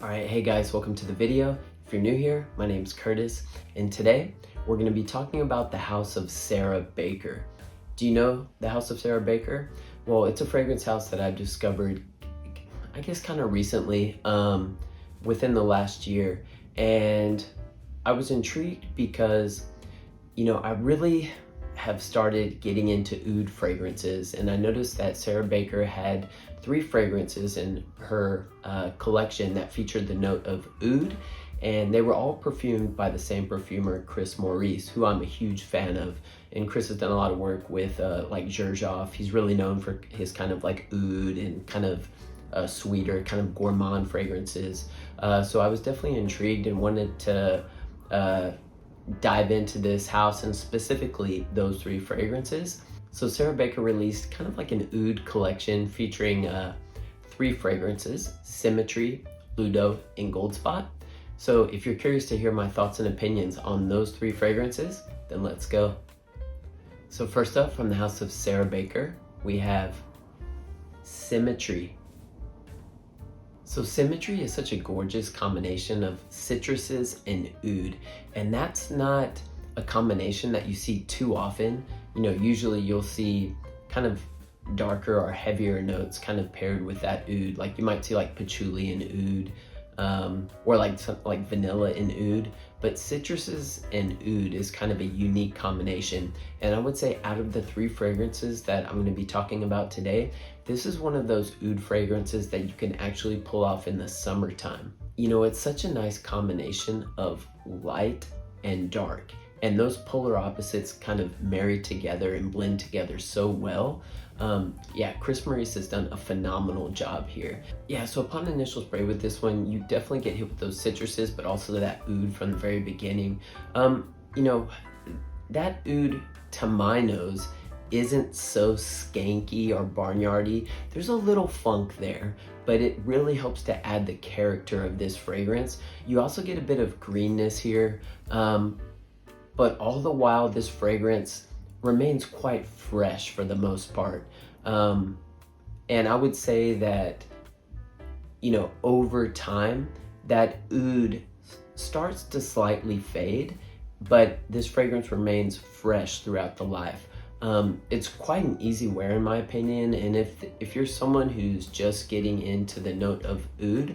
All right, hey guys, welcome to the video. If you're new here, my name's Curtis, and today we're going to be talking about the House of Sarah Baker. Do you know the House of Sarah Baker? Well, it's a fragrance house that I've discovered, I guess, kind of recently, within the last year, and I was intrigued because, I really have started getting into oud fragrances, and I noticed that Sarah Baker had 3 fragrances in her collection that featured the note of oud, and they were all perfumed by the same perfumer, Chris Maurice, who I'm a huge fan of. And Chris has done a lot of work with like Xerjoff. He's really known for his kind of like oud and kind of sweeter, kind of gourmand fragrances. So I was definitely intrigued and wanted to dive into this house and specifically those 3 fragrances. So Sarah Baker released kind of like an oud collection featuring 3 fragrances: Symmetry, Ludo, and Gold Spot. So if you're curious to hear my thoughts and opinions on those 3 fragrances, then let's go. So first up, from the House of Sarah Baker, we have Symmetry. So Symmetry is such a gorgeous combination of citruses and oud, and that's not a combination that you see too often. Usually you'll see kind of darker or heavier notes kind of paired with that oud. Like you might see like patchouli and oud, or like vanilla and oud, but citruses and oud is kind of a unique combination. And I would say out of the 3 fragrances that I'm going to be talking about today, this is one of those oud fragrances that you can actually pull off in the summertime. It's such a nice combination of light and dark, and those polar opposites kind of marry together and blend together so well. Chris Maurice has done a phenomenal job here. So upon initial spray with this one, you definitely get hit with those citruses, but also that oud from the very beginning. That oud, to my nose, isn't so skanky or barnyardy. There's a little funk there, but it really helps to add the character of this fragrance. You also get a bit of greenness here, but all the while this fragrance remains quite fresh for the most part. And I would say that, over time, that oud starts to slightly fade, but this fragrance remains fresh throughout the life. It's quite an easy wear in my opinion, and if you're someone who's just getting into the note of oud,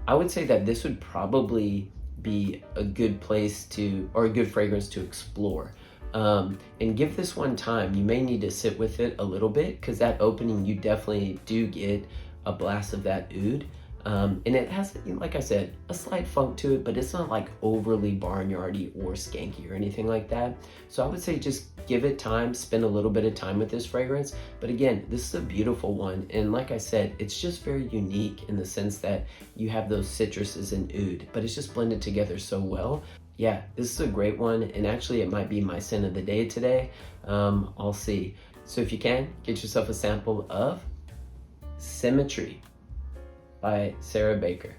I would say that this would probably be a good place to, or a good fragrance to explore. And give this one time. You may need to sit with it a little bit, because that opening, you definitely do get a blast of that oud. And it has, like I said, a slight funk to it, but it's not like overly barnyardy or skanky or anything like that. So I would say just give it time, spend a little bit of time with this fragrance. But again, this is a beautiful one. And like I said, it's just very unique in the sense that you have those citruses and oud, but it's just blended together so well. This is a great one. And actually it might be my scent of the day today. I'll see. So if you can, get yourself a sample of Symmetry by Sarah Baker.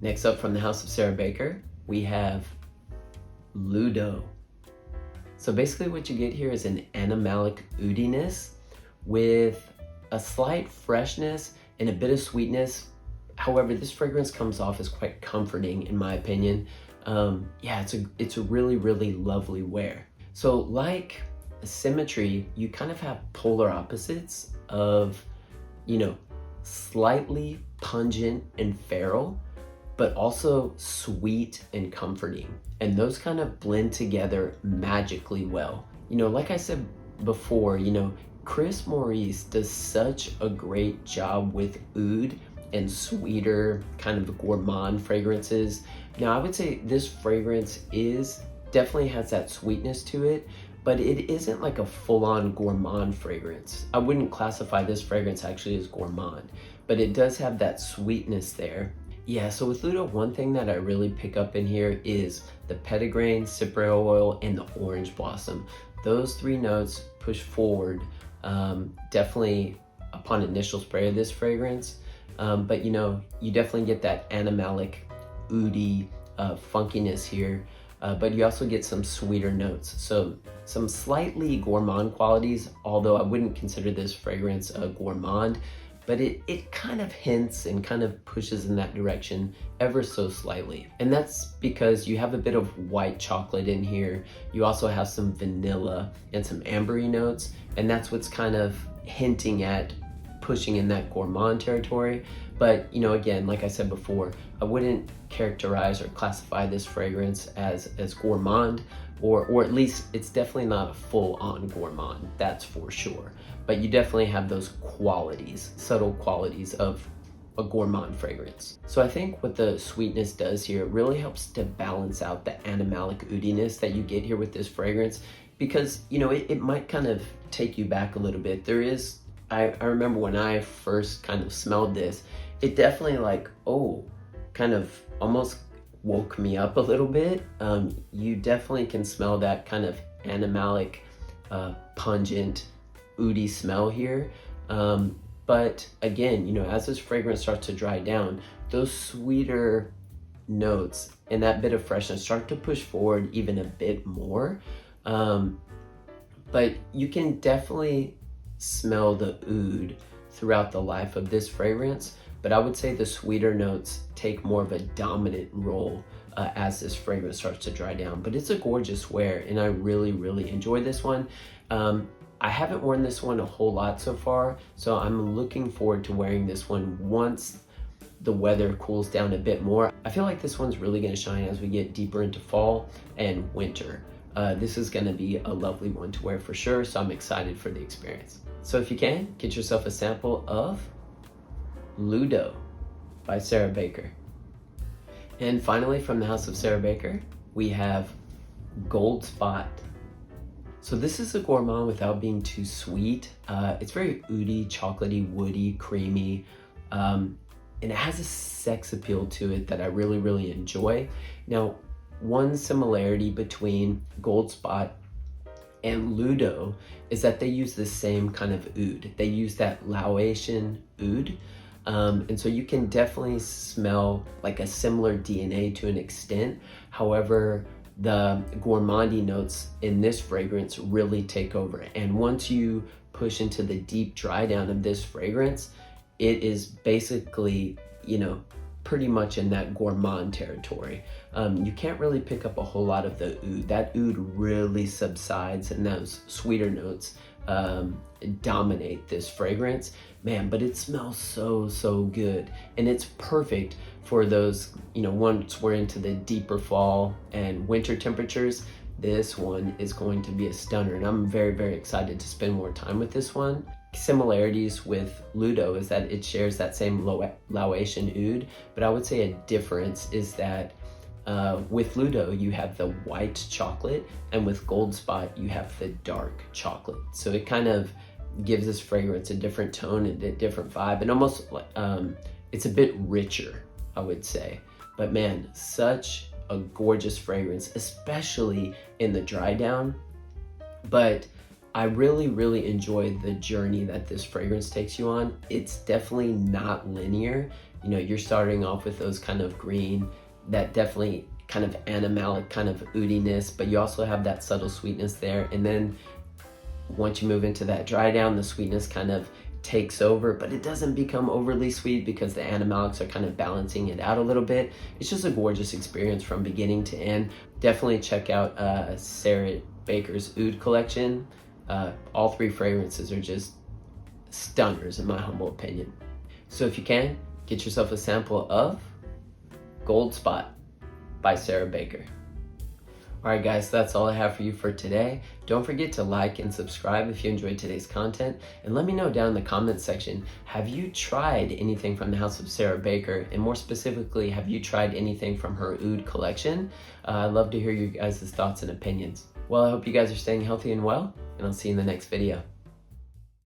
Next up, from the House of Sarah Baker, we have Ludo. So basically what you get here is an animalic oudiness with a slight freshness and a bit of sweetness. However, this fragrance comes off as quite comforting in my opinion. It's a really, really lovely wear. So like Symmetry, you kind of have polar opposites of, slightly pungent and feral, but also sweet and comforting. And those kind of blend together magically well. Like I said before, Chris Maurice does such a great job with oud and sweeter kind of gourmand fragrances. Now I would say this fragrance definitely has that sweetness to it, but it isn't like a full-on gourmand fragrance. I wouldn't classify this fragrance actually as gourmand, but it does have that sweetness there. So with Ludo, one thing that I really pick up in here is the petitgrain, cypre oil, and the orange blossom. Those 3 notes push forward definitely upon initial spray of this fragrance. But you definitely get that animalic, oudy funkiness here. But you also get some sweeter notes. So some slightly gourmand qualities, although I wouldn't consider this fragrance a gourmand. but it kind of hints and kind of pushes in that direction ever so slightly. And that's because you have a bit of white chocolate in here. You also have some vanilla and some ambery notes, and that's what's kind of hinting at pushing in that gourmand territory. But you know, again, like I said before, I wouldn't characterize or classify this fragrance as gourmand, or at least it's definitely not a full-on gourmand, that's for sure. But you definitely have those qualities, subtle qualities of a gourmand fragrance. So I think what the sweetness does here, it really helps to balance out the animalic oudiness that you get here with this fragrance, because you know, it might kind of take you back a little bit. There is, I remember when I first kind of smelled this, it definitely like, oh, kind of almost woke me up a little bit. You definitely can smell that kind of animalic, pungent, oody smell here. But again, you know, as this fragrance starts to dry down, those sweeter notes and that bit of freshness start to push forward even a bit more. But you can definitely smell the oud throughout the life of this fragrance, but I would say the sweeter notes take more of a dominant role as this fragrance starts to dry down. But it's a gorgeous wear, and I really, really enjoy this one. I haven't worn this one a whole lot so far, so I'm looking forward to wearing this one once the weather cools down a bit more. I feel like this one's really gonna shine as we get deeper into fall and winter. This is gonna be a lovely one to wear for sure, so I'm excited for the experience. So if you can, get yourself a sample of Ludo by Sarah Baker. And finally, from the house of Sarah Baker, we have Gold Spot. So this is a gourmand without being too sweet. It's very oudy, chocolatey, woody, creamy, and it has a sex appeal to it that I really, really enjoy. Now, one similarity between Gold Spot and Ludo is that they use the same kind of oud. They use that Laotian oud. And so you can definitely smell like a similar DNA to an extent. However, the gourmandy notes in this fragrance really take over. And once you push into the deep dry down of this fragrance, it is basically, you know, pretty much in that gourmand territory. You can't really pick up a whole lot of the oud. That oud really subsides, and those sweeter notes dominate this fragrance. Man, but it smells so, so good. And it's perfect for those, you know, once we're into the deeper fall and winter temperatures, this one is going to be a stunner. And I'm very, very excited to spend more time with this one. Similarities with Ludo is that it shares that same Laotian oud, but I would say a difference is that with Ludo, you have the white chocolate, and with Gold Spot, you have the dark chocolate. So it kind of gives this fragrance a different tone and a different vibe, and almost it's a bit richer, I would say. But man, such a gorgeous fragrance, especially in the dry down. But I really, really enjoy the journey that this fragrance takes you on. It's definitely not linear. You know, you're starting off with those kind of green, that definitely kind of animalic kind of oudiness, but you also have that subtle sweetness there. And then once you move into that dry down, the sweetness kind of takes over, but it doesn't become overly sweet because the animalics are kind of balancing it out a little bit. It's just a gorgeous experience from beginning to end. Definitely check out Sarah Baker's Oud collection. All three fragrances are just stunners in my humble opinion. So if you can, get yourself a sample of Gold Spot by Sarah Baker. Alright guys, that's all I have for you for today. Don't forget to like and subscribe if you enjoyed today's content, and let me know down in the comments section, have you tried anything from the house of Sarah Baker, and more specifically, have you tried anything from her Oud collection? I'd love to hear your guys' thoughts and opinions. Well, I hope you guys are staying healthy and well, and I'll see you in the next video.